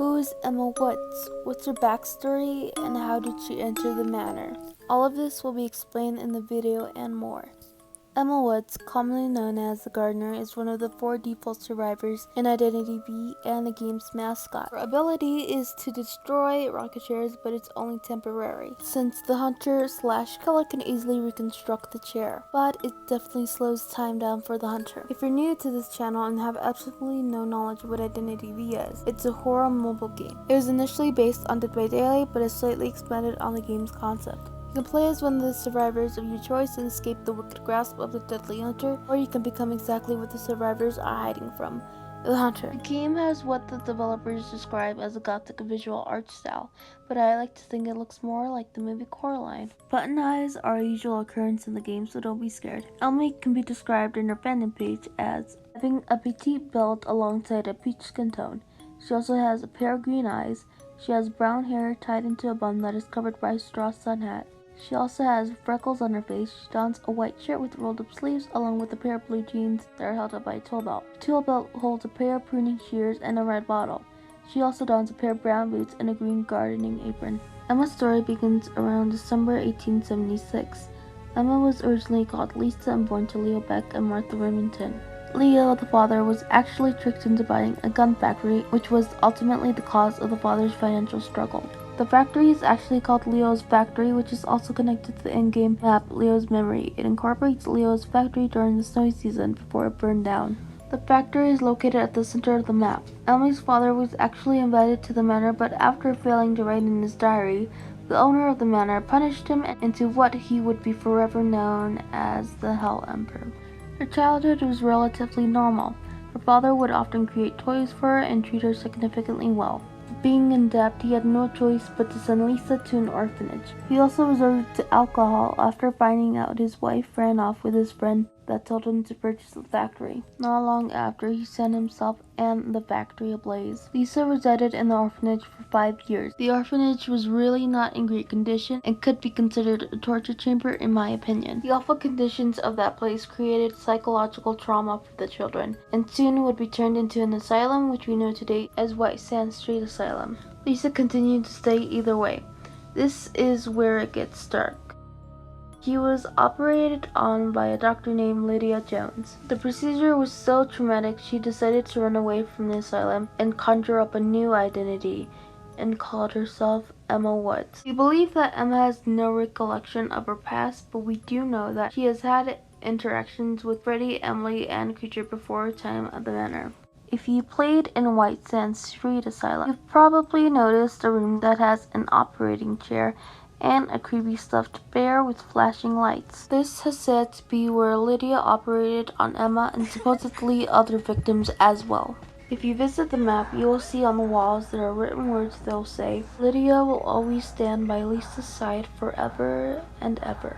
Who is Emma Woods? What's her backstory and how did she enter the manor? All of this will be explained in the video and more. Emma Woods, commonly known as the Gardener, is one of the 4 default survivors in Identity V and the game's mascot. Her ability is to destroy rocket chairs, but it's only temporary, since the hunter/killer can easily reconstruct the chair, but it definitely slows time down for the hunter. If you're new to this channel and have absolutely no knowledge of what Identity V is, it's a horror mobile game. It was initially based on Dead by Daylight, but has slightly expanded on the game's concept. You can play as one of the survivors of your choice and escape the wicked grasp of the deadly hunter, or you can become exactly what the survivors are hiding from, the hunter. The game has what the developers describe as a gothic visual art style, but I like to think it looks more like the movie Coraline. Button eyes are a usual occurrence in the game, so don't be scared. Elmi can be described in her fandom page as having a petite build alongside a peach skin tone. She also has a pair of green eyes. She has brown hair tied into a bun that is covered by a straw sun hat. She also has freckles on her face. She dons a white shirt with rolled up sleeves along with a pair of blue jeans that are held up by a tool belt. The tool belt holds a pair of pruning shears and a red bottle. She also dons a pair of brown boots and a green gardening apron. Emma's story begins around December 1876. Emma was originally called Lisa and born to Leo Beck and Martha Remington. Leo, the father, was actually tricked into buying a gun factory, which was ultimately the cause of the father's financial struggle. The factory is actually called Leo's Factory, which is also connected to the in-game map Leo's Memory. It incorporates Leo's factory during the snowy season before it burned down. The factory is located at the center of the map. Elmi's father was actually invited to the manor, but after failing to write in his diary, the owner of the manor punished him into what he would be forever known as the Hell Emperor. Her childhood was relatively normal. Her father would often create toys for her and treat her significantly well. Being in debt, he had no choice but to send Lisa to an orphanage. He also resorted to alcohol after finding out his wife ran off with his friend that told him to purchase the factory. Not long after, he set himself and the factory ablaze. Lisa resided in the orphanage for 5 years. The orphanage was really not in great condition and could be considered a torture chamber in my opinion. The awful conditions of that place created psychological trauma for the children, and soon would be turned into an asylum, which we know today as White Sands Street Asylum. Lisa continued to stay either way. This is where it gets dark. He was operated on by a doctor named Lydia Jones. The procedure was so traumatic she decided to run away from the asylum and conjure up a new identity and called herself Emma Woods. We believe that Emma has no recollection of her past, but we do know that she has had interactions with Freddie, Emily, and Creature before her time at the manor. If you played in White Sands Street Asylum, you've probably noticed a room that has an operating chair and a creepy stuffed bear with flashing lights. This is said to be where Lydia operated on Emma and supposedly other victims as well. If you visit the map, you will see on the walls there are written words that will say, "Lydia will always stand by Lisa's side forever and ever."